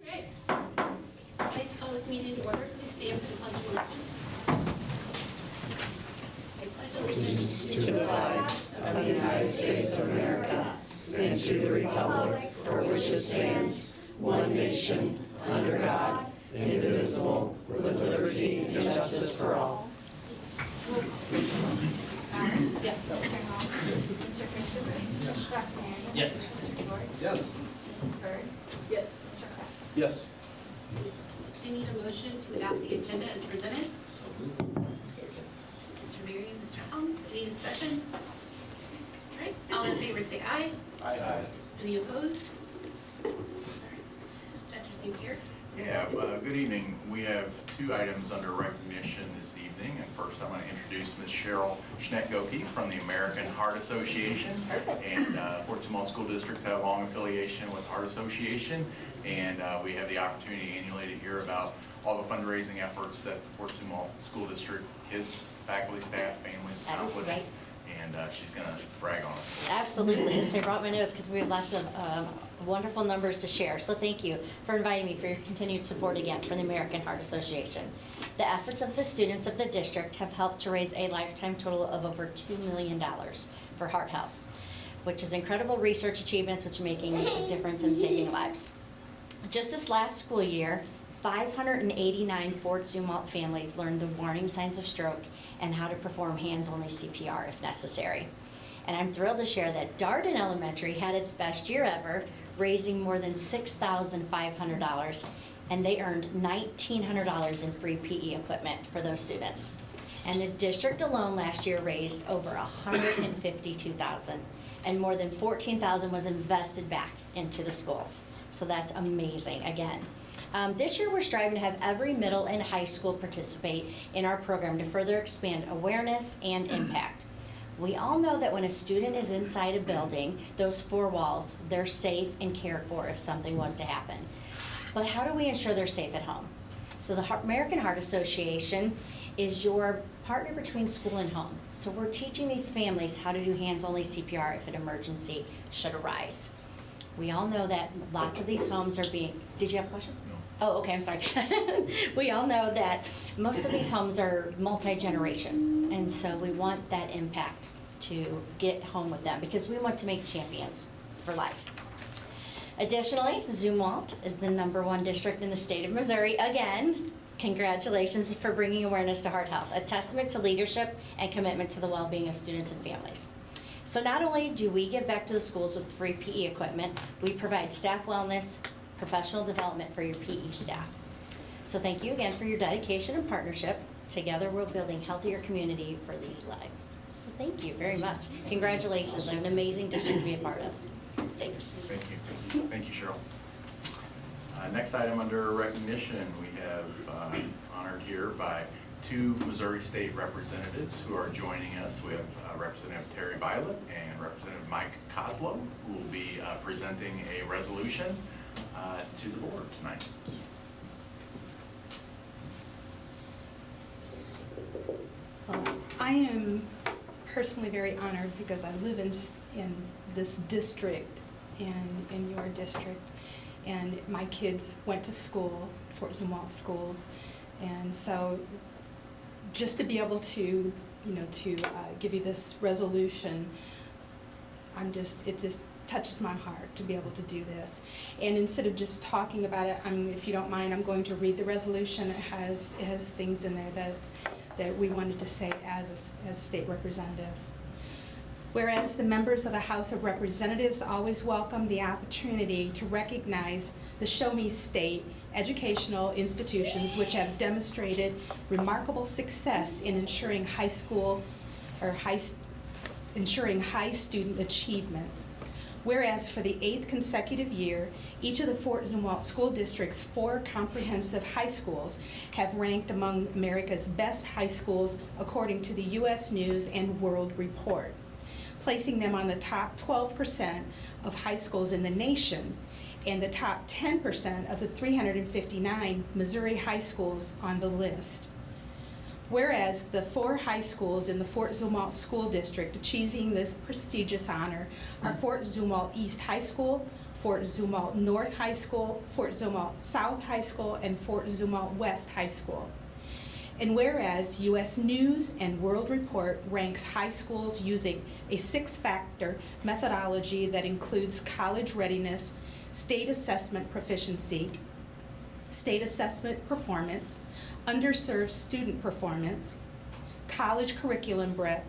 Okay. I'd like to call this meeting to order. Please stand for the Pledge of Allegiance. I pledge allegiance To the flag of the United States of America and to the republic for which it stands, one nation, under God, indivisible, with liberty and justice for all. Yes. Mr. Hall? Mr. Christopher? Yes. Dr. Manning? Yes. Mr. George? Yes. Mrs. Bird? Yes. Mr. Kraft? Yes. I need a motion to adopt the agenda as presented. So moved. Mr. Berry and Mr. Helms, any discussion? All right, all in favor say aye. Aye. Any opposed? All right, Dr. Zupier? Yeah, good evening. We have two items under recognition this evening. And first, I want to introduce Ms. Cheryl Schneck-Gopi from the American Heart Association. And Fort Zumwalt School Districts have a long affiliation with Heart Association. And we have the opportunity annually to hear about all the fundraising efforts that the Fort Zumwalt School District kids, faculty, staff, families That is accomplish. right. And she's going to brag on it. Absolutely. So I brought my notes because we have lots of wonderful numbers to share. So thank you for inviting me, for your continued support again for the American Heart Association. The efforts of the students of the district have helped to raise a lifetime total of over $2 million for heart health, which is incredible research achievements which are making a difference in saving lives. Just this last school year, 589 Fort Zumwalt families learned the warning signs of stroke and how to perform hands-only CPR if necessary. And I'm thrilled to share that Darden Elementary had its best year ever, raising more than $6,500, and they earned $1,900 in free PE equipment for those students. And the district alone last year raised over $152,000, and more than $14,000 was invested back into the schools. So that's amazing, again. This year we're striving to have every middle and high school participate in our program to further expand awareness and impact. We all know that when a student is inside a building, those four walls, they're safe and cared for if something was to happen. But how do we ensure they're safe at home? So the American Heart Association is your partner between school and home. So we're teaching these families how to do hands-only CPR if an emergency should arise. We all know that lots of these homes are being, did you have a question? No. Oh, okay, I'm sorry. We all know that most of these homes are multi-generation, and so we want that impact to get home with them because we want to make champions for life. Additionally, Zumwalt is the #1 district in the state of Missouri. Again, congratulations for bringing awareness to heart health, a testament to leadership and commitment to the well-being of students and families. So not only do we give back to the schools with free PE equipment, we provide staff wellness, professional development for your PE staff. So thank you again for your dedication and partnership. Together we're building healthier community for these lives. So thank you very much. Congratulations, an amazing district to be a part of. Thanks. Thank you. Thank you, Cheryl. Next item under recognition, we have honored here by two Missouri State representatives who are joining us. We have Representative Terry Violet and Representative Mike Koslow, who will be presenting a resolution to the board tonight. Well, I am personally very honored because I live in this district and in your district, and my kids went to school, Fort Zumwalt schools, and so just to be able to, give you this resolution, it just touches my heart to be able to do this. And instead of just talking about it, if you don't mind, I'm going to read the resolution. It has things in there that we wanted to say as state representatives. Whereas the members of the House of Representatives always welcome the opportunity to recognize the Show Me State educational institutions which have demonstrated remarkable success in ensuring high student achievement. Whereas for the 8th consecutive year, each of the Fort Zumwalt School District's 4 comprehensive high schools have ranked among America's best high schools according to the U.S. News and World Report, placing them on the top 12% of high schools in the nation and the top 10% of the 359 Missouri high schools on the list. Whereas the 4 high schools in the Fort Zumwalt School District achieving this prestigious honor are Fort Zumwalt East High School, Fort Zumwalt North High School, Fort Zumwalt South High School, and Fort Zumwalt West High School. And whereas U.S. News and World Report ranks high schools using a 6-factor methodology that includes college readiness, state assessment proficiency, state assessment performance, underserved student performance, college curriculum breadth,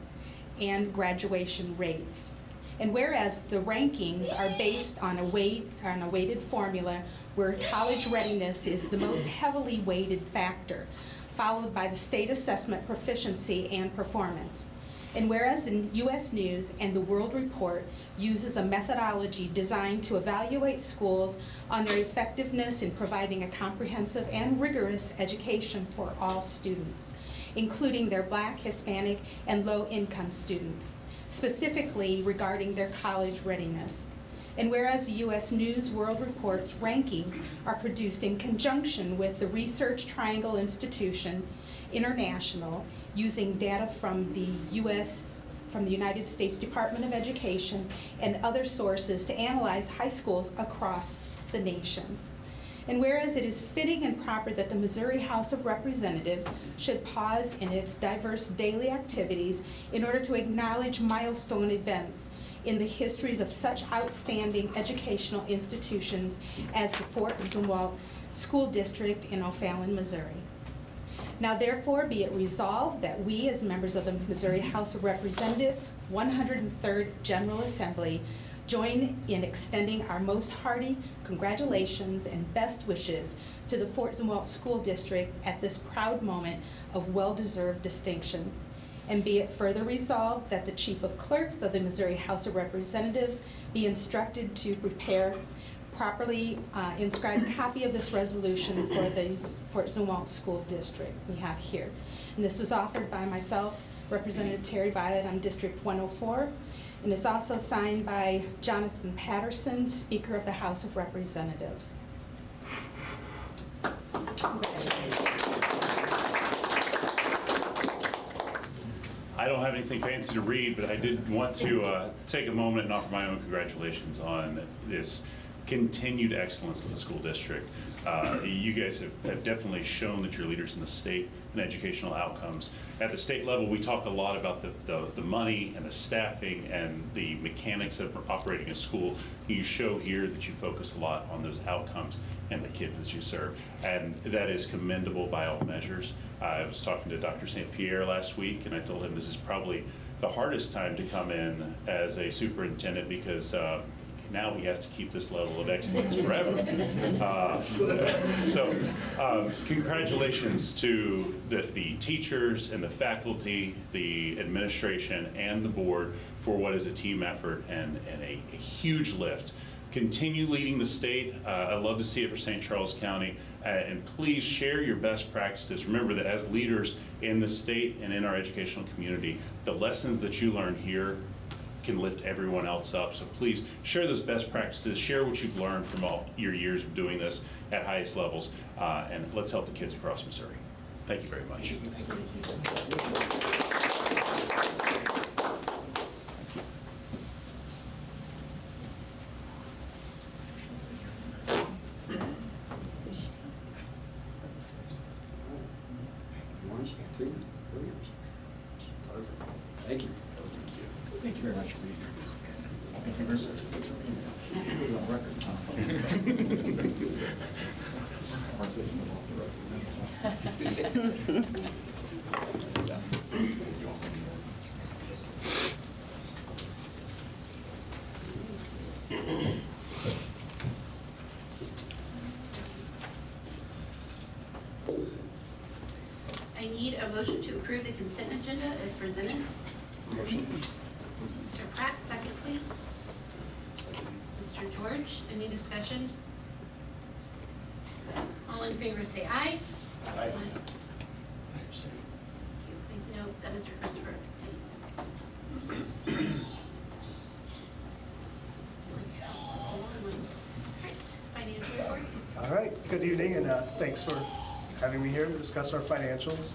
and graduation rates. And whereas the rankings are based on a weighted formula where college readiness is the most heavily weighted factor, followed by the state assessment proficiency and performance. And whereas in U.S. News and the World Report uses a methodology designed to evaluate schools on their effectiveness in providing a comprehensive and rigorous education for all students, including their Black, Hispanic, and low-income students, specifically regarding their college readiness. And whereas the U.S. News World Report's rankings are produced in conjunction with the Research Triangle Institution International, using data from the United States Department of Education and other sources to analyze high schools across the nation. And whereas it is fitting and proper that the Missouri House of Representatives should pause in its diverse daily activities in order to acknowledge milestone events in the histories of such outstanding educational institutions as the Fort Zumwalt School District in O'Fallon, Missouri. Now therefore be it resolved that we, as members of the Missouri House of Representatives, 103rd General Assembly, join in extending our most hearty congratulations and best wishes to the Fort Zumwalt School District at this proud moment of well-deserved distinction. And be it further resolved that the Chief of Clerks of the Missouri House of Representatives be instructed to prepare properly inscribed copy of this resolution for the Fort Zumwalt School District we have here. And this was offered by myself, Representative Terry Violet on District 104, and it's also signed by Jonathan Patterson, Speaker of the House of Representatives. Congratulations. I don't have anything fancy to read, but I did want to take a moment and offer my own congratulations on this continued excellence of the school district. You guys have definitely shown that you're leaders in the state in educational outcomes. At the state level, we talk a lot about the money and the staffing and the mechanics of operating a school. You show here that you focus a lot on those outcomes and the kids that you serve. And that is commendable by all measures. I was talking to Dr. St. Pierre last week, and I told him this is probably the hardest time to come in as a superintendent because now he has to keep this level of excellence forever. Congratulations to the teachers and the faculty, the administration, and the board for what is a team effort and a huge lift. Continue leading the state. I love to see it for St. Charles County. And please share your best practices. Remember that as leaders in the state and in our educational community, the lessons that you learn here can lift everyone else up. So please share those best practices, share what you've learned from all your years of doing this at highest levels, and let's help the kids across Missouri. Thank you very much. Thank you. Thank you very much for being here. Thank you very much. On record. Conversation off the record. I need a motion to approve the consent agenda as presented. Motion. Mr. Pratt, second please. Mr. George, any discussion? All in favor say aye. Aye. Thank you. Please note that Mr. Christopher abstains. Alright, financial report. All right, good evening, and thanks for having me here to discuss our financials.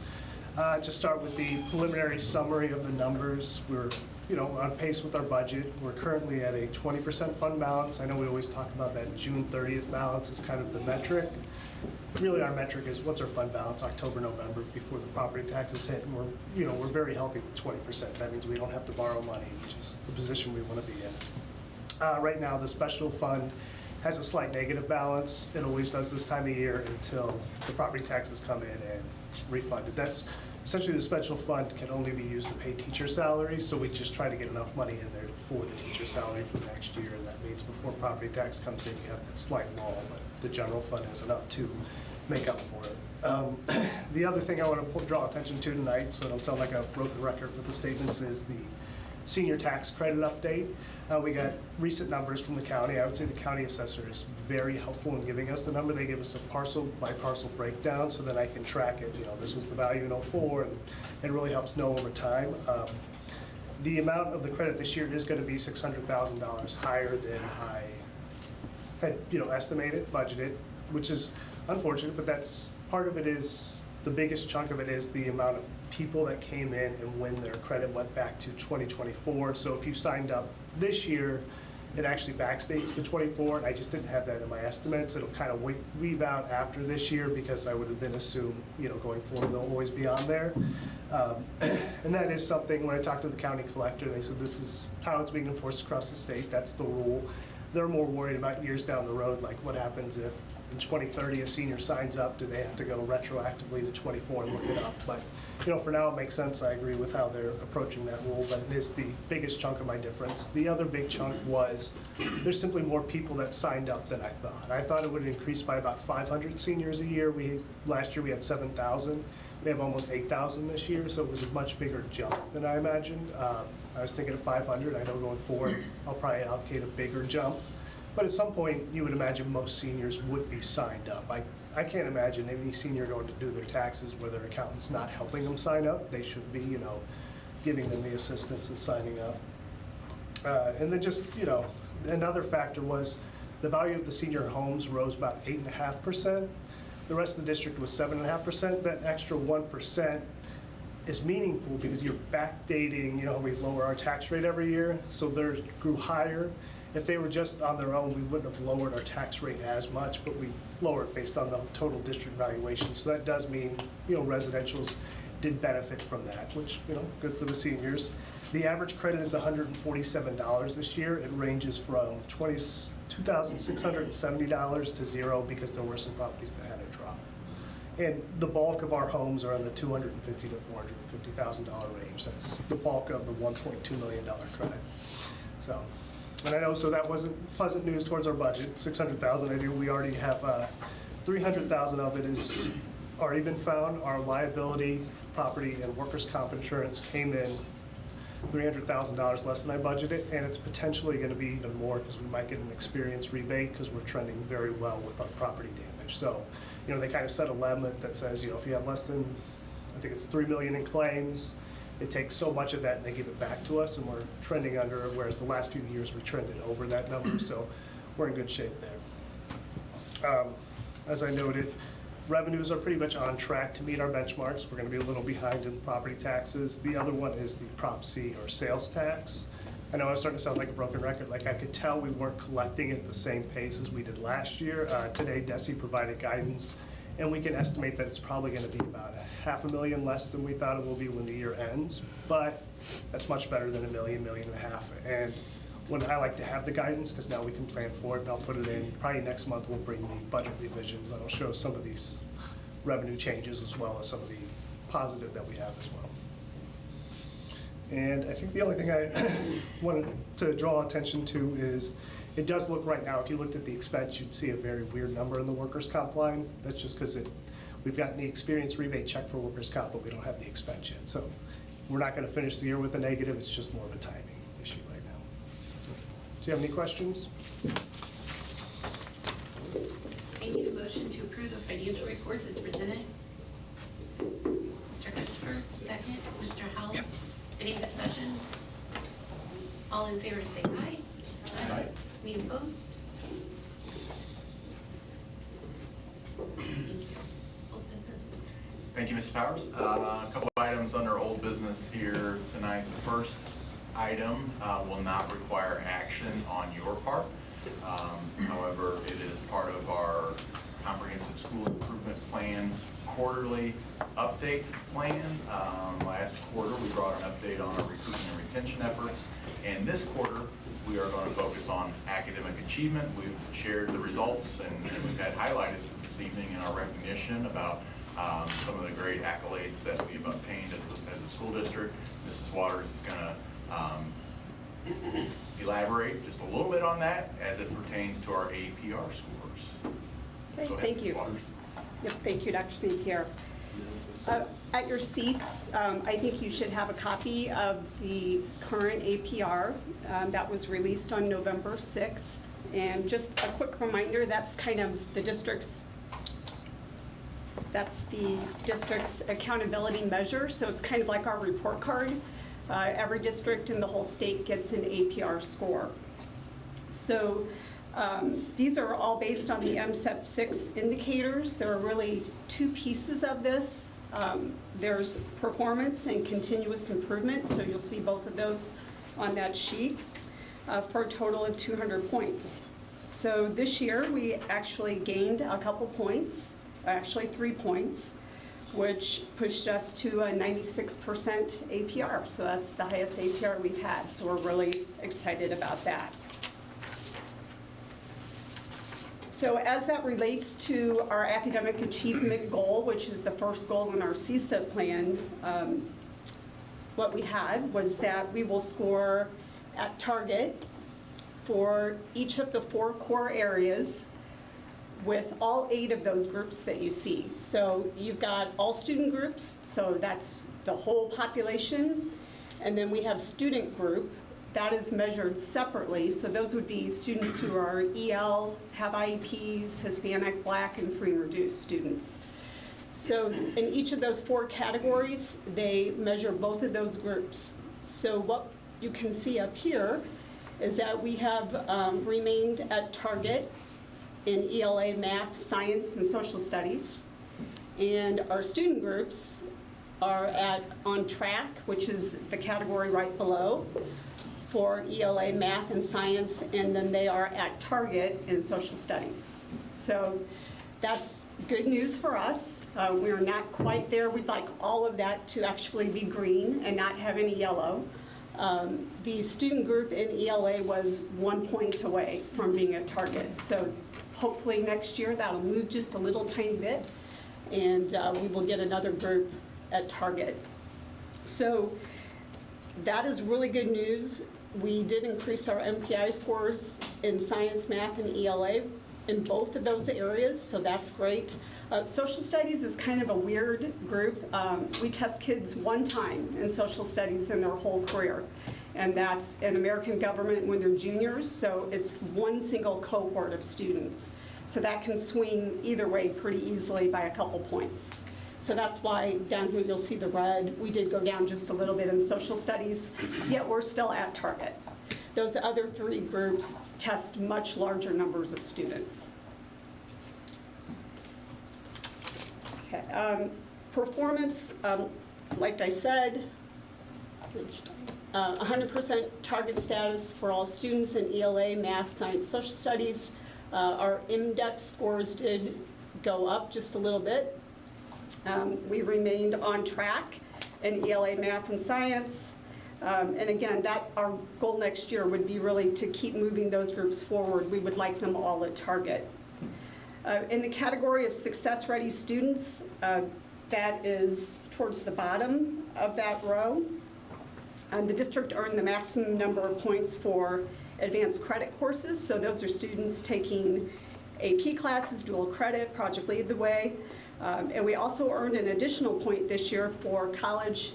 Just start with the preliminary summary of the numbers. We're on pace with our budget. We're currently at a 20% fund balance. I know we always talk about that June 30th balance as kind of the metric. Really, our metric is what's our fund balance October, November, before the property taxes hit, and we're very healthy with 20%. That means we don't have to borrow money, which is the position we want to be in. Right now, the special fund has a slight negative balance. It always does this time of year until the property taxes come in and refund it. That's essentially, the special fund can only be used to pay teacher salaries, so we just try to get enough money in there for the teacher salary for next year, and that means before property tax comes in, you have that slight lull, but the general fund has enough to make up for it. The other thing I want to draw attention to tonight, so I don't sound like a broken record with the statements, is the senior tax credit update. We got recent numbers from the county. I would say the county assessor is very helpful in giving us the number. They give us a parcel by parcel breakdown so that I can track it. This was the value in '04, and it really helps know over time. The amount of the credit this year is going to be $600,000 higher than I had, estimated, budgeted, which is unfortunate, but that's part of it. Is the biggest chunk of it is the amount of people that came in and when their credit went back to 2024. So if you signed up this year, it actually backdates to 24, and I just didn't have that in my estimates. It'll kind of weave out after this year because I would have been assumed, going forward, they'll always be on there. And that is something, when I talked to the county collector, they said this is how it's being enforced across the state. That's the rule. They're more worried about years down the road, like what happens if in 2030 a senior signs up, do they have to go retroactively to 24 and look it up? But for now it makes sense. I agree with how they're approaching that rule, but it is the biggest chunk of my difference. The other big chunk was there's simply more people that signed up than I thought. I thought it would increase by about 500 seniors a year. Last year we had 7,000. We have almost 8,000 this year, so it was a much bigger jump than I imagined. I was thinking of 500. I know going forward I'll probably allocate a bigger jump. But at some point, you would imagine most seniors would be signed up. I can't imagine any senior going to do their taxes where their accountant's not helping them sign up. They should be, giving them the assistance and signing up. And then just, another factor was the value of the senior homes rose about 8.5%. The rest of the district was 7.5%. That extra 1% is meaningful because you're backdating, we lower our tax rate every year, so theirs grew higher. If they were just on their own, we wouldn't have lowered our tax rate as much, but we lowered it based on the total district valuation. So that does mean, residentials did benefit from that, which, good for the seniors. The average credit is $147 this year. It ranges from $2,670 to zero because there were some properties that had a drop. And the bulk of our homes are in the $250,000 to $450,000 range. That's the bulk of the $1.2 million credit. So. And I know, so that wasn't pleasant news towards our budget, $600,000. I do, we already have $300,000 of it is already been found. Our liability, property, and workers' comp insurance came in $300,000 less than I budgeted, and it's potentially going to be even more because we might get an experience rebate because we're trending very well with our property damage. So, they kind of set a limit that says, if you have less than, I think it's $3 million in claims, it takes so much of that and they give it back to us, and we're trending under it, whereas the last few years we trended over that number, so we're in good shape there. As I noted, revenues are pretty much on track to meet our benchmarks. We're going to be a little behind in property taxes. The other one is the Prop C, or sales tax. I know I was starting to sound like a broken record. Like, I could tell we weren't collecting at the same pace as we did last year. Today, DESI provided guidance, and we can estimate that it's probably going to be about $500,000 less than we thought it will be when the year ends, but that's much better than $1 million, $1.5 million. And when I like to have the guidance, because now we can plan for it, and I'll put it in, probably next month we'll bring the budget revisions that'll show some of these revenue changes as well as some of the positive that we have as well. And I think the only thing I wanted to draw attention to is it does look right now, if you looked at the expense, you'd see a very weird number in the workers' comp line. That's just because we've gotten the experience rebate check for workers' comp, but we don't have the expense yet. So we're not going to finish the year with a negative. It's just more of a timing issue right now. Do you have any questions? I need a motion to approve the financial reports as presented. Mr. Christopher, second. Mr. Howells, any discussion? All in favor say aye. Aye. Any opposed? Thank you. Old business. Thank you, Ms. Powers. A couple of items under old business here tonight. The first item will not require action on your part. However, it is part of our comprehensive school improvement plan quarterly update plan. Last quarter, we brought an update on our recruitment and retention efforts. And this quarter, we are going to focus on academic achievement. We've shared the results and we've had highlighted this evening in our recognition about some of the great accolades that we've obtained as a school district. Mrs. Waters is going to elaborate just a little bit on that as it pertains to our APR scores. Okay, Go ahead, thank Mrs. you. Waters. Yep, thank you, Dr. St. Pierre. At your seats, I think you should have a copy of the current APR that was released on November 6th. And just a quick reminder, that's kind of the district's accountability measure. So it's kind of like our report card. Every district in the whole state gets an APR score. So these are all based on the MSEP 6 indicators. There are really two pieces of this. There's performance and continuous improvement, so you'll see both of those on that sheet for a total of 200 points. So this year we actually gained a couple points, actually 3 points, which pushed us to a 96% APR. So that's the highest APR we've had, so we're really excited about that. So as that relates to our academic achievement goal, which is the first goal in our CSIP plan, what we had was that we will score at target for each of the 4 core areas with all 8 of those groups that you see. So you've got all student groups, so that's the whole population, and then we have student group. That is measured separately, so those would be students who are EL, have IEPs, Hispanic, Black, and free and reduced students. So in each of those 4 categories, they measure both of those groups. So what you can see up here is that we have remained at target in ELA, math, science, and social studies. And our student groups are on track, which is the category right below, for ELA, math, and science, and then they are at target in social studies. So that's good news for us. We're not quite there. We'd like all of that to actually be green and not have any yellow. The student group in ELA was 1 point away from being at target. So hopefully next year that'll move just a little tiny bit, and we will get another group at target. So that is really good news. We did increase our MPI scores in science, math, and ELA in both of those areas, so that's great. Social studies is kind of a weird group. We test kids 1 time in social studies in their whole career, and that's in American government when they're juniors, so it's 1 single cohort of students. So that can swing either way pretty easily by a couple points. So that's why down here you'll see the red. We did go down just a little bit in social studies, yet we're still at target. Those other 3 groups test much larger numbers of students. Okay, performance, like I said, 100% target status for all students in ELA, math, science, social studies. Our index scores did go up just a little bit. We remained on track in ELA, math, and science. And again, our goal next year would be really to keep moving those groups forward. We would like them all at target. In the category of success-ready students, that is towards the bottom of that row. The district earned the maximum number of points for advanced credit courses. So those are students taking AP classes, dual credit, Project Lead the Way. And we also earned an additional point this year for college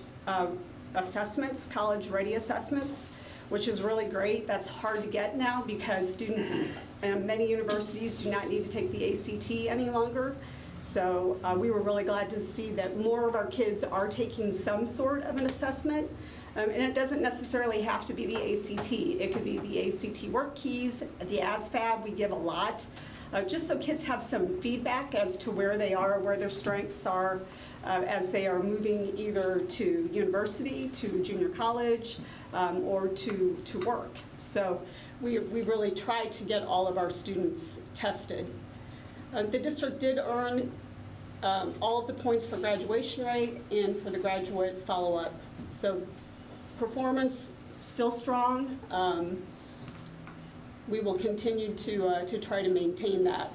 assessments, college-ready assessments, which is really great. That's hard to get now because students in many universities do not need to take the ACT any longer. So we were really glad to see that more of our kids are taking some sort of an assessment. And it doesn't necessarily have to be the ACT. It could be the ACT work keys, the ASVAB, we give a lot. just so kids have some feedback as to where they are, where their strengths are, as they are moving either to university, to junior college, or to work. So we really tried to get all of our students tested. The district did earn all of the points for graduation rate and for the graduate follow-up. So performance still strong. We will continue to try to maintain that.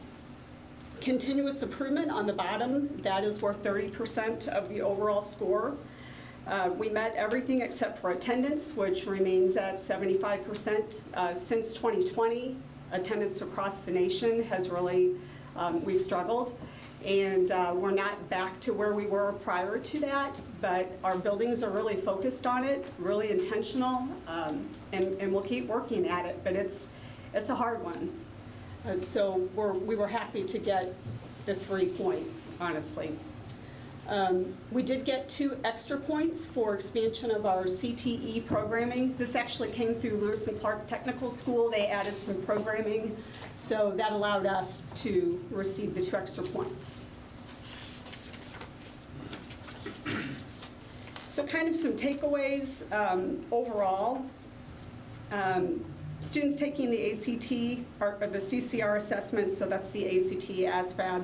Continuous improvement on the bottom, that is worth 30% of the overall score. We met everything except for attendance, which remains at 75%. Since 2020, attendance across the nation has really, we've struggled. And we're not back to where we were prior to that, but our buildings are really focused on it, really intentional, and we'll keep working at it, but it's a hard one. So we were happy to get the 3 points, honestly. We did get 2 extra points for expansion of our CTE programming. This actually came through Lewis and Clark Technical School. They added some programming, so that allowed us to receive the 2 extra points. So kind of some takeaways overall. Students taking the ACT, or the CCR assessments, so that's the ACT, ASVAB,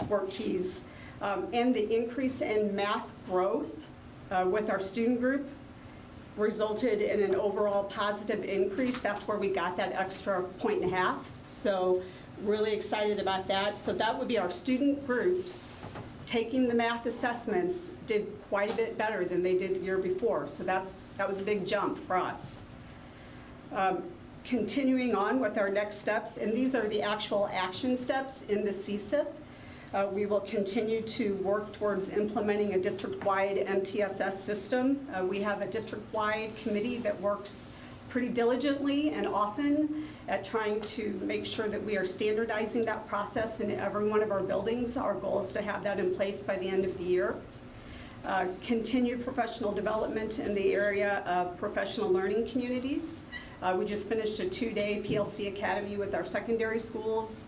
work keys, and the increase in math growth with our student group resulted in an overall positive increase. That's where we got that extra 1.5 points. So really excited about that. So that would be our student groups taking the math assessments did quite a bit better than they did the year before. So that was a big jump for us. Continuing on with our next steps, and these are the actual action steps in the CSIP. We will continue to work towards implementing a district-wide MTSS system. We have a district-wide committee that works pretty diligently and often at trying to make sure that we are standardizing that process in every one of our buildings. Our goal is to have that in place by the end of the year. Continue professional development in the area of professional learning communities. We just finished a 2-day PLC Academy with our secondary schools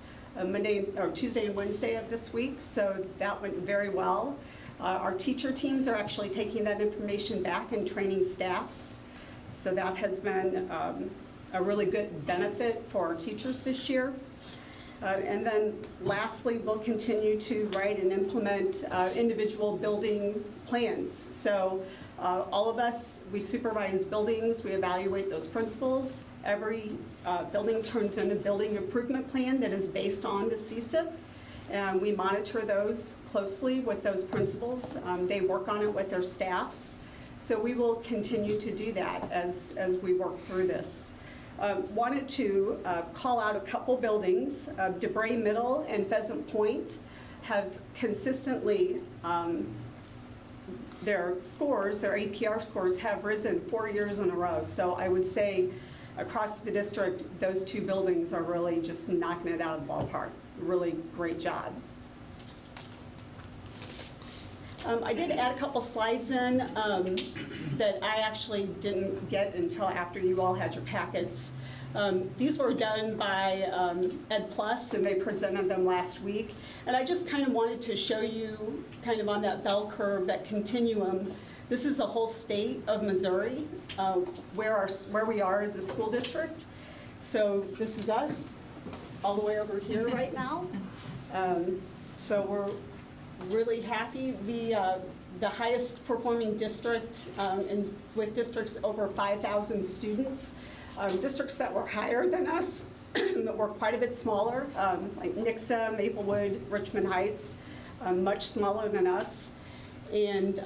Tuesday and Wednesday of this week, so that went very well. Our teacher teams are actually taking that information back and training staffs, so that has been a really good benefit for our teachers this year. And then lastly, we'll continue to write and implement individual building plans. So all of us, we supervise buildings, we evaluate those principals. Every building turns in a building improvement plan that is based on the CSIP. And we monitor those closely with those principals. They work on it with their staffs. So we will continue to do that as we work through this. Wanted to call out a couple buildings. DeBray Middle and Pheasant Point have consistently, their scores, their APR scores have risen 4 years in a row. So I would say across the district, those 2 buildings are really just knocking it out of the ballpark. Really great job. I did add a couple slides in that I actually didn't get until after you all had your packets. These were done by Ed Plus, and they presented them last week. And I just kind of wanted to show you kind of on that bell curve, that continuum. This is the whole state of Missouri, where we are as a school district. So this is us all the way over here right now. So we're really happy. The highest performing district with districts over 5,000 students. Districts that were higher than us that were quite a bit smaller, like Nixa, Maplewood, Richmond Heights, much smaller than us. And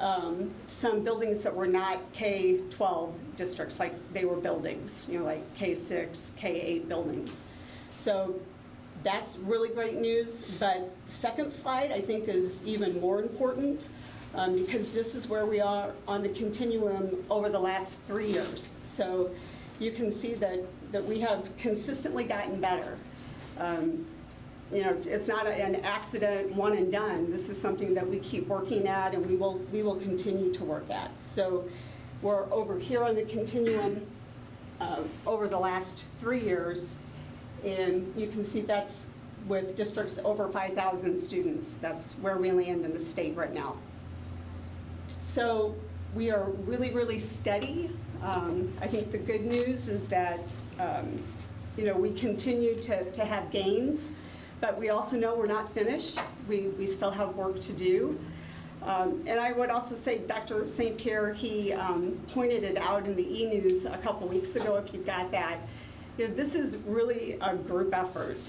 some buildings that were not K-12 districts, like they were buildings, like K-6, K-8 buildings. So that's really great news, but the second slide I think is even more important because this is where we are on the continuum over the last 3 years. So you can see that we have consistently gotten better. It's not an accident, one and done. This is something that we keep working at, and we will continue to work at. So we're over here on the continuum over the last 3 years, and you can see that's with districts over 5,000 students. That's where we land in the state right now. So we are really, really steady. I think the good news is that, we continue to have gains, but we also know we're not finished. We still have work to do. And I would also say Dr. St. Pierre, he pointed it out in the e-news a couple weeks ago, if you've got that. This is really a group effort.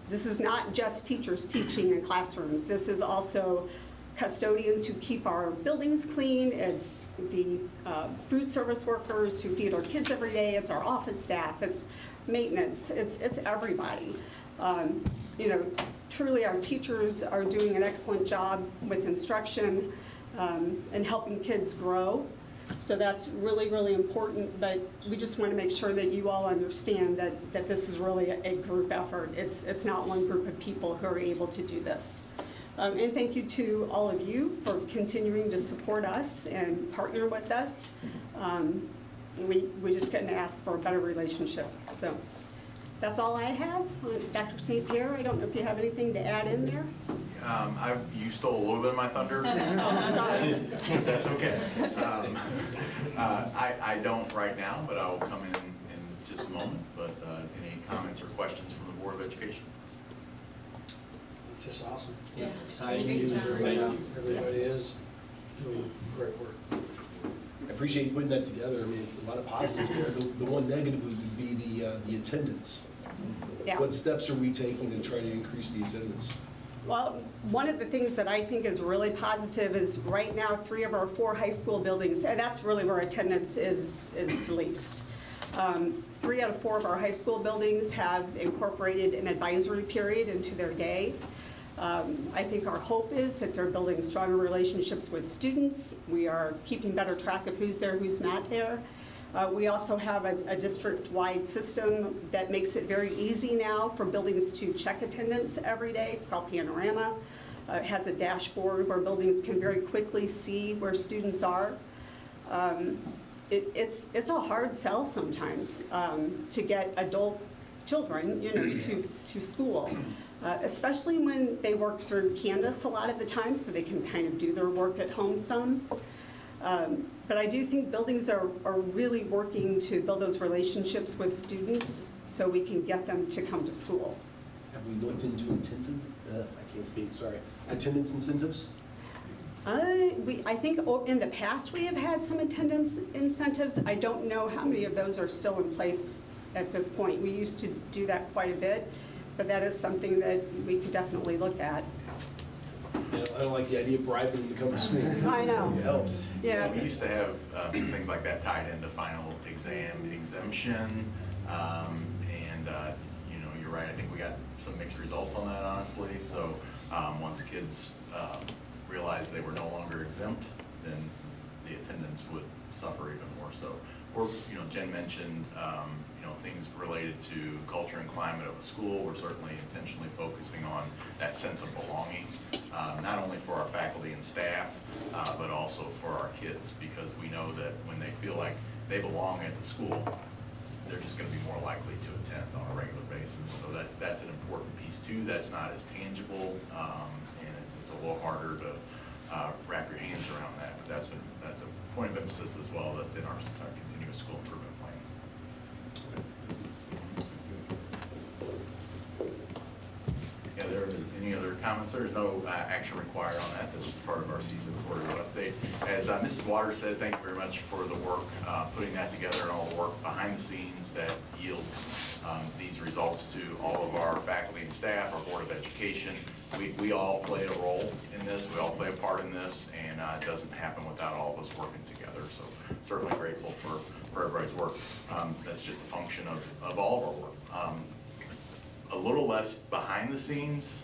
This is not just teachers teaching in classrooms. This is also custodians who keep our buildings clean. It's the food service workers who feed our kids every day. It's our office staff. It's maintenance. It's everybody. Truly our teachers are doing an excellent job with instruction and helping kids grow. So that's really, really important, but we just want to make sure that you all understand that this is really a group effort. It's not one group of people who are able to do this. And thank you to all of you for continuing to support us and partner with us. We just couldn't ask for a better relationship. So that's all I have. Dr. St. Pierre, I don't know if you have anything to add in there? You stole a little bit of my thunder. Oh, sorry. That's okay. I don't right now, but I will come in just a moment. But any comments or questions from the Board of Education? It's just awesome. Yeah. Exciting Great news. job. Everybody is doing great work. I appreciate you putting that together. I mean, it's a lot of positives there. The one negative would be the attendance. Yeah. What steps are we taking to try to increase the attendance? Well, one of the things that I think is really positive is right now 3 of our 4 high school buildings, and that's really where attendance is the least. 3 out of 4 of our high school buildings have incorporated an advisory period into their day. I think our hope is that they're building stronger relationships with students. We are keeping better track of who's there, who's not there. We also have a district-wide system that makes it very easy now for buildings to check attendance every day. It's called Panorama. It has a dashboard where buildings can very quickly see where students are. It's a hard sell sometimes to get adult children, to school, especially when they work through Canvas a lot of the time, so they can kind of do their work at home some. But I do think buildings are really working to build those relationships with students so we can get them to come to school. Have we looked into attendance incentives? I think in the past we have had some attendance incentives. I don't know how many of those are still in place at this point. We used to do that quite a bit, but that is something that we could definitely look at. I don't like the idea of bribing them to come to school. I know. It helps. Yeah. We used to have some things like that tied into final exam exemption. You're right, I think we got some mixed results on that, honestly. So once kids realized they were no longer exempt, then the attendance would suffer even more. So, Jen mentioned, things related to culture and climate of a school. We're certainly intentionally focusing on that sense of belonging, not only for our faculty and staff, but also for our kids, because we know that when they feel like they belong at the school, they're just going to be more likely to attend on a regular basis. So that's an important piece too. That's not as tangible, and it's a little harder to wrap your hands around that. But that's a point of emphasis as well. That's in our continuous school improvement plan. Yeah, there are any other comments? There's no action required on that. That's just part of our CSIP quarterly update. As Mrs. Waters said, thank you very much for the work, putting that together and all the work behind the scenes that yields these results to all of our faculty and staff, our Board of Education. We all play a role in this. We all play a part in this, and it doesn't happen without all of us working together. So certainly grateful for everybody's work. That's just a function of all of our work. A little less behind the scenes,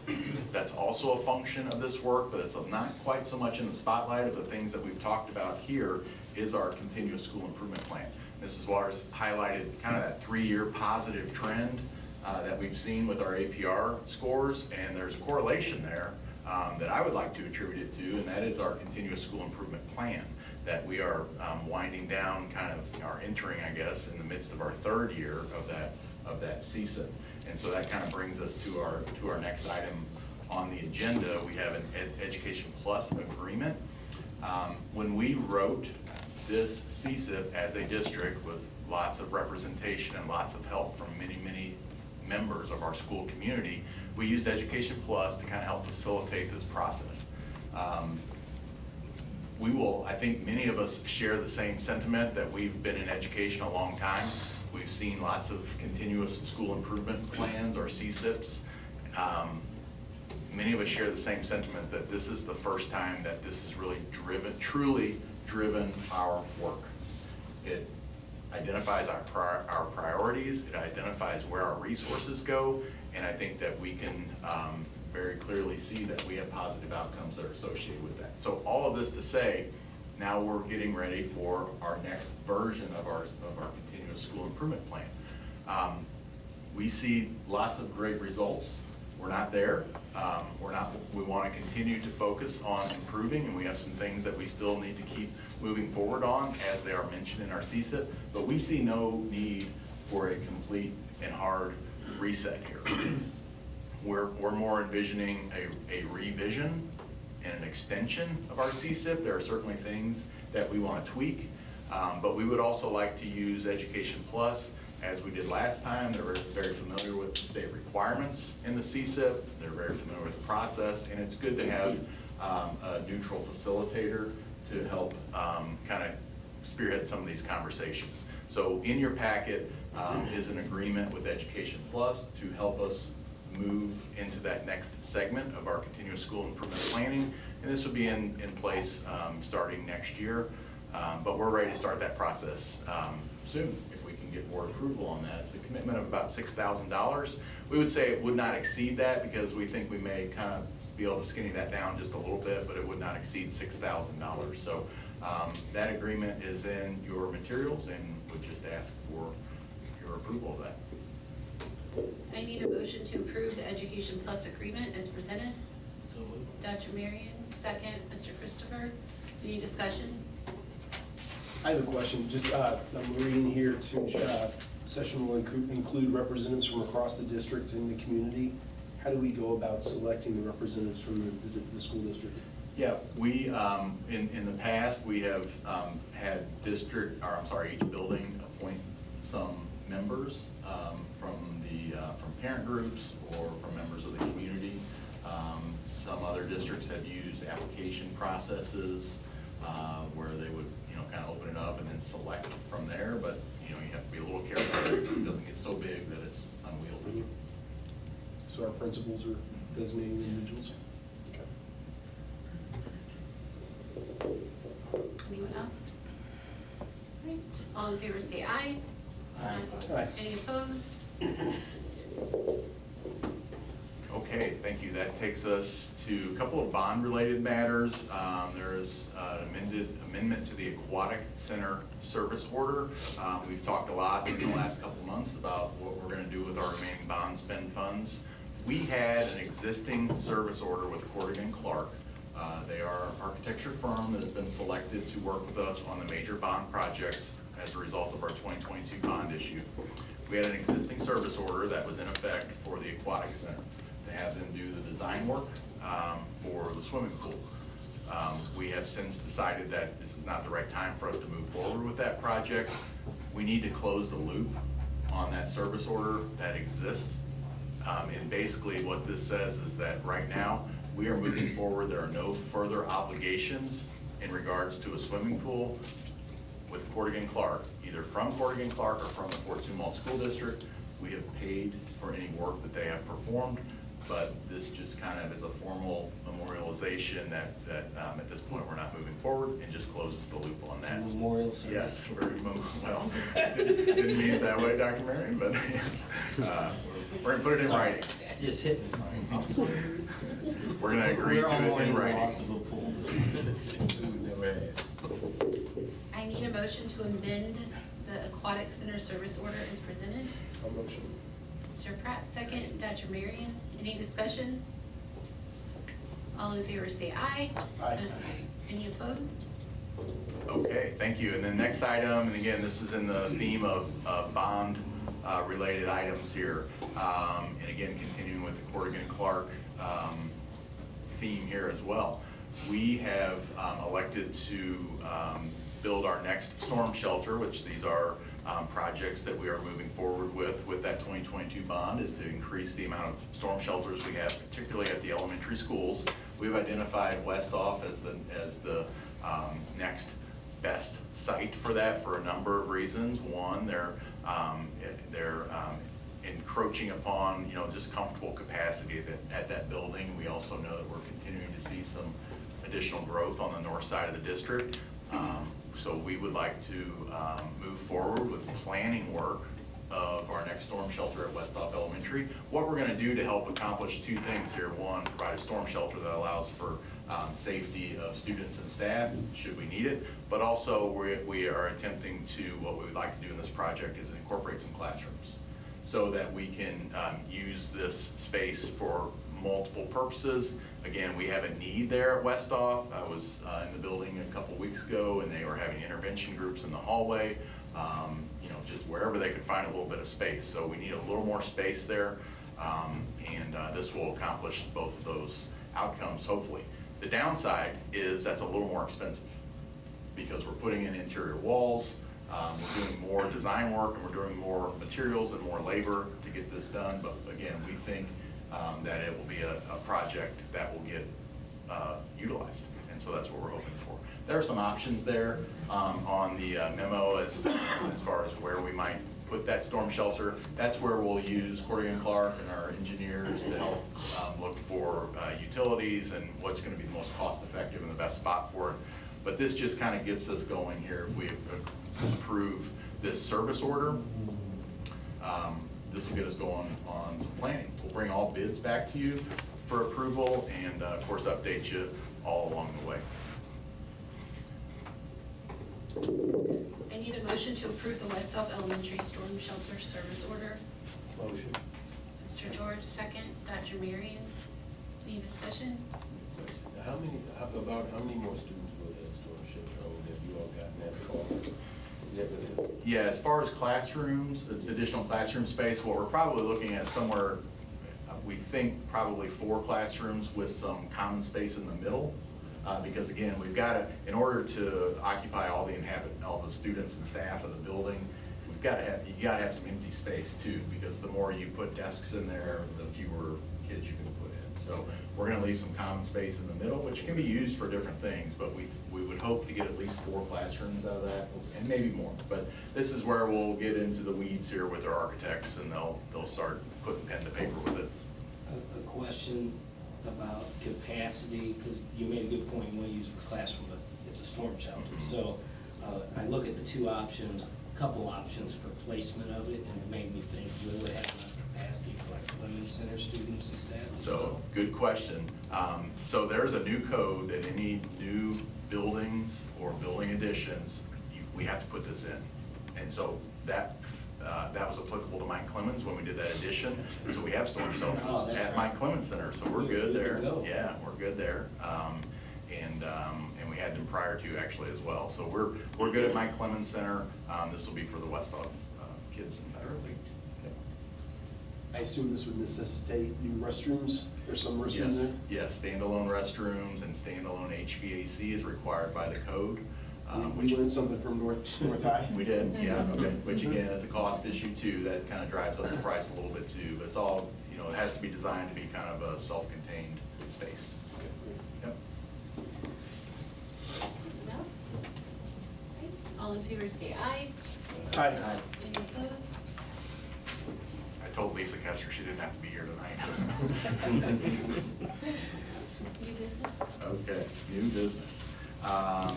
that's also a function of this work, but it's not quite so much in the spotlight of the things that we've talked about here, is our continuous school improvement plan. Mrs. Waters highlighted kind of that 3-year positive trend that we've seen with our APR scores, and there's a correlation there that I would like to attribute it to, and that is our continuous school improvement plan that we are winding down, kind of are entering, I guess, in the midst of our 3rd year of that CSIP. And so that kind of brings us to our next item on the agenda. We have an Education Plus agreement. When we wrote this CSIP as a district with lots of representation and lots of help from many members of our school community, we used Education Plus to kind of help facilitate this process. I think many of us share the same sentiment that we've been in education a long time. We've seen lots of continuous school improvement plans, or CSIPs. Many of us share the same sentiment that this is the first time that this has really truly driven our work. It identifies our priorities, it identifies where our resources go, and I think that we can very clearly see that we have positive outcomes that are associated with that. So all of this to say, now we're getting ready for our next version of our continuous school improvement plan. We see lots of great results. We're not there. We want to continue to focus on improving, and we have some things that we still need to keep moving forward on, as they are mentioned in our CSIP, but we see no need for a complete and hard reset here. We're more envisioning a revision and an extension of our CSIP. There are certainly things that we want to tweak, but we would also like to use Education Plus as we did last time. They're very familiar with the state requirements in the CSIP. They're very familiar with the process, and it's good to have a neutral facilitator to help kind of spearhead some of these conversations. So in your packet is an agreement with Education Plus to help us move into that next segment of our continuous school improvement planning, and this will be in place starting next year, but we're ready to start that process soon if we can get board approval on that. It's a commitment of about $6,000. We would say it would not exceed that, because we think we may kind of be able to skinny that down just a little bit, but it would not exceed $6,000. So that agreement is in your materials, and would just ask for your approval of that. I need a motion to approve the Education Plus agreement as presented. So moved. Dr. Marion, second. Mr. Christopher, any discussion? I have a question. Just, I'm reading here to, session will include representatives from across the district and the community. How do we go about selecting the representatives from the school district? Yeah, we, in the past, we have had each building appoint some members from parent groups or from members of the community. Some other districts have used application processes where they would, kind of open it up and then select from there, but, you have to be a little careful. It doesn't get so big that it's unwieldy. So our principals are designating individuals? Okay. Anyone else? All right, all in favor say aye. Aye. Any opposed? Okay, thank you. That takes us to a couple of bond-related matters. There is an amendment to the Aquatic Center service order. We've talked a lot in the last couple of months about what we're going to do with our remaining bond spend funds. We had an existing service order with Corrigan Clark. They are an architecture firm that has been selected to work with us on the major bond projects as a result of our 2022 bond issue. We had an existing service order that was in effect for the Aquatic Center to have them do the design work for the swimming pool. We have since decided that this is not the right time for us to move forward with that project. We need to close the loop on that service order that exists. And basically what this says is that right now we are moving forward. There are no further obligations in regards to a swimming pool with Corrigan Clark, either from Corrigan Clark or from the Fort Zumwalt School District. We have paid for any work that they have performed, but this just kind of is a formal memorialization that at this point we're not moving forward, and just closes the loop on that. Memorial service. Yes, very well. Didn't mean it that way, Dr. Marion, but yes. We're gonna put it in writing. Just hit me, Frank. We're gonna agree to it in writing. Lost of a pool this morning. We never had. I need a motion to amend the Aquatic Center service order as presented. I'll motion. Mr. Pratt, second. Dr. Marion, any discussion? All in favor say aye. Aye. Any opposed? Okay, thank you. And then next item, and again, this is in the theme of bond related items here. And again, continuing with the Corrigan-Clark theme here as well. We have elected to build our next storm shelter, which these are projects that we are moving forward with that 2022 bond, is to increase the amount of storm shelters we have, particularly at the elementary schools. We've identified Westhoff as the next best site for that for a number of reasons. One, they're encroaching upon, just comfortable capacity at that building. We also know that we're continuing to see some additional growth on the north side of the district. So we would like to move forward with planning work of our next storm shelter at Westhoff Elementary. What we're going to do to help accomplish two things here: one, provide a storm shelter that allows for safety of students and staff should we need it, but also we are attempting to, what we would like to do in this project is incorporate some classrooms so that we can use this space for multiple purposes. Again, we have a need there at Westhoff. I was in the building a couple weeks ago, and they were having intervention groups in the hallway, just wherever they could find a little bit of space. So we need a little more space there, and this will accomplish both of those outcomes, hopefully. The downside is that's a little more expensive because we're putting in interior walls, we're doing more design work, and we're doing more materials and more labor to get this done. But again, we think that it will be a project that will get utilized, and so that's what we're hoping for. There are some options there on the memo as far as where we might put that storm shelter. That's where we'll use Corrigan-Clark and our engineers to help look for utilities and what's going to be the most cost effective and the best spot for it. But this just kind of gets us going here. If we approve this service order, this will get us going on some planning. We'll bring all bids back to you for approval and of course update you all along the way. I need a motion to approve the Westhoff Elementary Storm Shelter Service Order. Motion. Mr. George, second. Dr. Marion, any discussion? How many more students will that storm shelter hold? Have you all gotten that far? Yeah, as far as classrooms, additional classroom space, what we're probably looking at somewhere, we think probably 4 classrooms with some common space in the middle. Because again, we've got to, in order to occupy all the students and staff of the building, you got to have some empty space too, because the more you put desks in there, the fewer kids you can put in. So we're going to leave some common space in the middle, which can be used for different things, but we would hope to get at least 4 classrooms out of that, and maybe more. But this is where we'll get into the weeds here with our architects, and they'll start putting pen to paper with it. A question about capacity, because you made a good point, you want to use for classroom, but it's a storm shelter. So I look at the 2 options, a couple options for placement of it, and it made me think, will it have enough capacity for like Women's Center students and staff? So, good question. So there's a new code that any new buildings or building additions, we have to put this in. And so that was applicable to Mike Clemens when we did that addition. So we have storm shelters at Mike Clemens Center, so we're good there. Yeah, we're good there. And we had them prior to actually as well. So we're good at Mike Clemens Center. This will be for the Westhoff kids entirely. I assume this would necessitate new restrooms? There's some restrooms there? Yes, standalone restrooms and standalone HVAC is required by the code. We learned something from North High? We did, yeah, okay. Which again is a cost issue too, that kind of drives up the price a little bit too, but it's all, it has to be designed to be kind of a self-contained space. Yep. Anything else? Right, all in favor say aye. Aye. Any opposed? I told Lisa Kester she didn't have to be here tonight. New business? Okay, new business.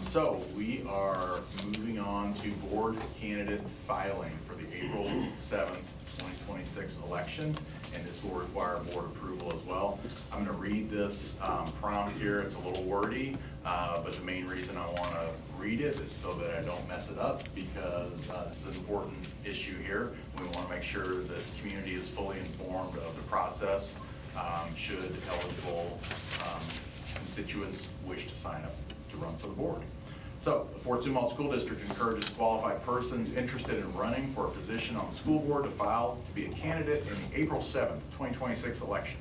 So we are moving on to board candidate filing for the April 7th, 2026 election, and this will require board approval as well. I'm going to read this prompt here. It's a little wordy, but the main reason I want to read it is so that I don't mess it up, because this is an important issue here. We want to make sure that the community is fully informed of the process should eligible constituents wish to sign up to run for the board. So, the Fort Zumwalt School District encourages qualified persons interested in running for a position on the school board to file to be a candidate in the April 7th, 2026 election.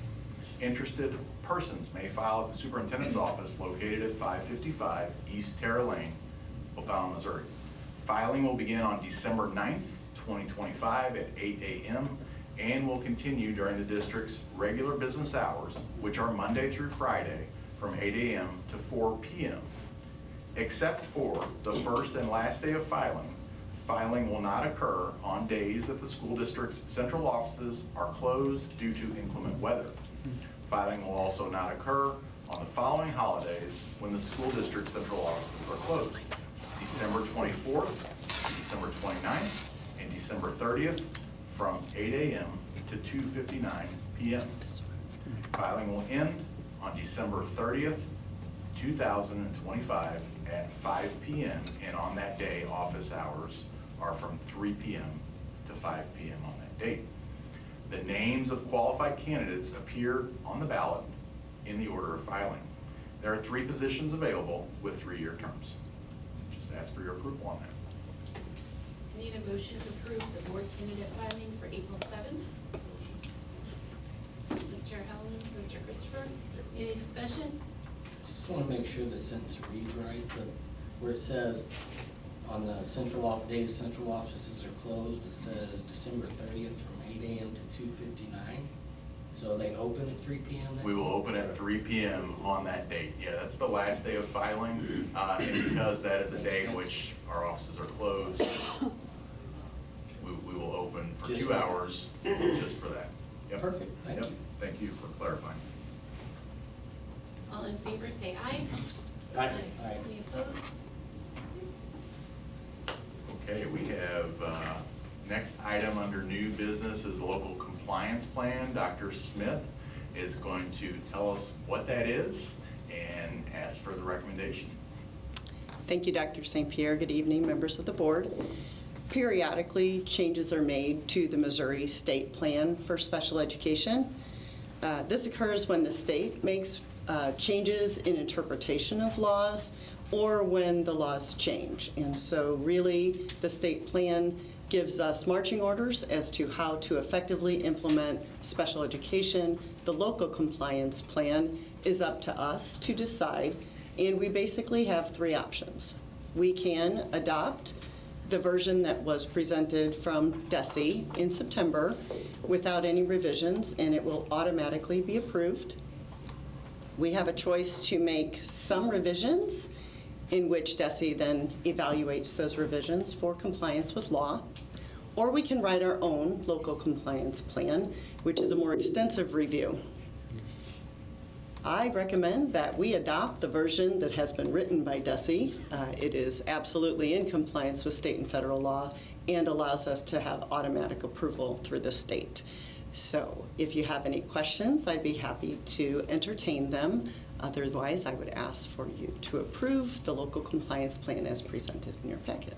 Interested persons may file at the superintendent's office located at 555 East Terra Lane, O'Fallon, Missouri. Filing will begin on December 9th, 2025 at 8 a.m. and will continue during the district's regular business hours, which are Monday through Friday from 8 a.m. to 4 p.m. Except for the first and last day of filing, filing will not occur on days that the school district's central offices are closed due to inclement weather. Filing will also not occur on the following holidays when the school district's central offices are closed: December 24th, December 29th, and December 30th from 8 a.m. to 2:59 p.m. Filing will end on December 30th, 2025 at 5 p.m. and on that day, office hours are from 3 p.m. to 5 p.m. on that date. The names of qualified candidates appear on the ballot in the order of filing. There are 3 positions available with 3-year terms. Just ask for your approval on that. Need a motion to approve the board candidate filing for April 7th. Mr. Helms, Mr. Christopher, any discussion? Just want to make sure the sentence reads right, but where it says on the days central offices are closed, it says December 30th from 8 a.m. to 2:59. So they open at 3 p.m. then? We will open at 3 p.m. on that date. Yeah, that's the last day of filing, and because that is a day in which our offices are closed, we will open for Just 2 for- hours just for that. Yep. Perfect, thank Yep. you. Thank you for clarifying. All in favor, say aye. Aye. Any opposed? Okay, we have, next item under new business is a local compliance plan. Dr. Smith is going to tell us what that is and ask for the recommendation. Thank you, Dr. St. Pierre. Good evening, members of the board. Periodically, changes are made to the Missouri State Plan for Special Education. This occurs when the state makes changes in interpretation of laws or when the laws change. And so really, the state plan gives us marching orders as to how to effectively implement special education. The local compliance plan is up to us to decide, and we basically have 3 options. We can adopt the version that was presented from DESE in September without any revisions, and it will automatically be approved. We have a choice to make some revisions, in which DESE then evaluates those revisions for compliance with law. Or we can write our own local compliance plan, which is a more extensive review. I recommend that we adopt the version that has been written by DESE. It is absolutely in compliance with state and federal law and allows us to have automatic approval through the state. So if you have any questions, I'd be happy to entertain them. Otherwise, I would ask for you to approve the local compliance plan as presented in your packet.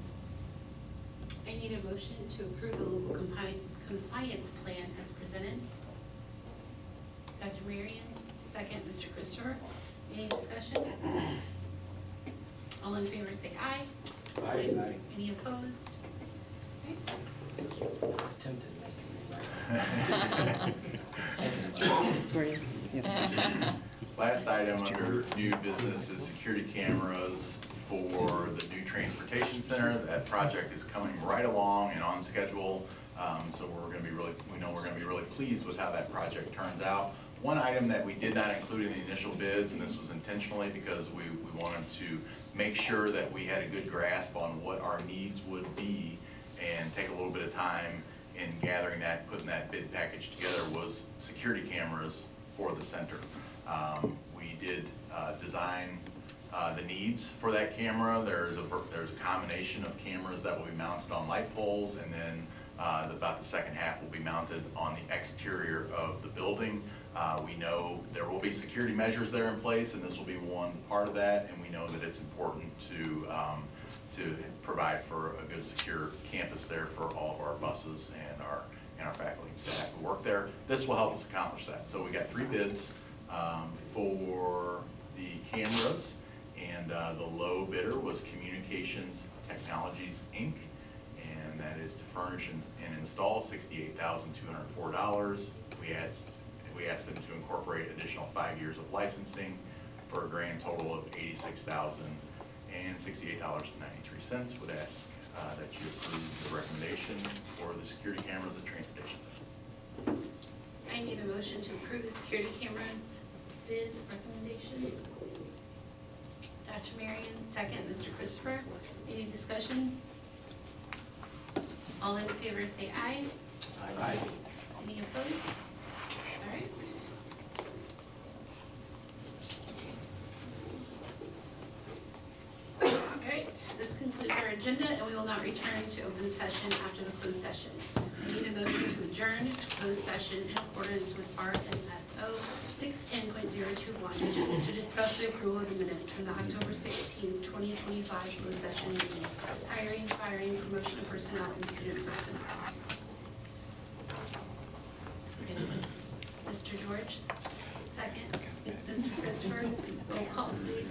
I need a motion to approve the local compliance plan as presented. Dr. Marion, second, Mr. Christopher. Any discussion? All in favor, say aye. Aye. Any opposed? Okay. I was tempted. Last item under new business is security cameras for the new transportation center. That project is coming right along and on schedule. So we know we're gonna be really pleased with how that project turns out. One item that we did not include in the initial bids, and this was intentionally because we wanted to make sure that we had a good grasp on what our needs would be and take a little bit of time in gathering that, putting that bid package together, was security cameras for the center. We did design the needs for that camera. There's a combination of cameras that will be mounted on light poles, and then about the second half will be mounted on the exterior of the building. We know there will be security measures there in place, and this will be one part of that, and we know that it's important to provide for a good, secure campus there for all of our buses and our faculty and staff who work there. This will help us accomplish that. So we got 3 bids for the cameras, and And the low bidder was Communications Technologies, Inc., and that is to furnish and install $68,204. We asked them to incorporate additional 5 years of licensing for a grand total of $86,068.93. Would ask that you approve the recommendation for the security cameras at Transportation Center. I need a motion to approve the security cameras bid recommendation. Dr. Marion, second. Mr. Christopher, any discussion? All in favor say aye. Aye. Any opposed? All right. All right, this concludes our agenda, and we will not return to open session after the closed session. I need a motion to adjourn to closed session in accordance with RMSO 610.021 to discuss the approval of the minutes from the October 16, 2025 closed session meeting, hiring, firing, promotion of personnel, and student personnel. Mr. George, second. Mr. Christopher, roll call please.